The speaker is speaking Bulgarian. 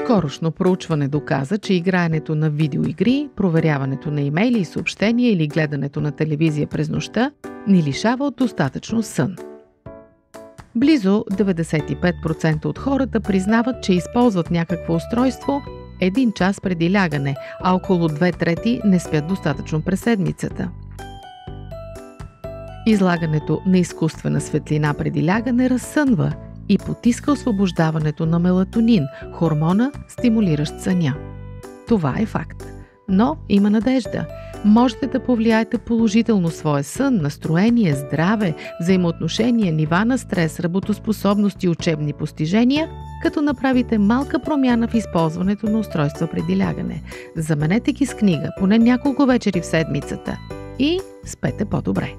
Скорошно проучване доказа, че играенето на видеоигри, проверяването на имейли и съобщения или гледането на телевизия през нощта ни лишава от достатъчно сън. Близо 95% от хората признават, че използват някакво устройство 1 час преди лягане, а около 2/3 не спят достатъчно през седмицата. Излагането на изкуствена светлина преди лягане разсънва и потиска освобождаването на мелатонин, хормона, стимулиращ съня. Това е факт. Но има надежда. Можете да повлияете положително своя сън, настроение, здраве, взаимоотношения, нива на стрес, работоспособност и учебни постижения, като направите малка промяна в използването на устройства преди лягане. Заменете ги с книга, поне няколко вечери в седмицата и спете по-добре.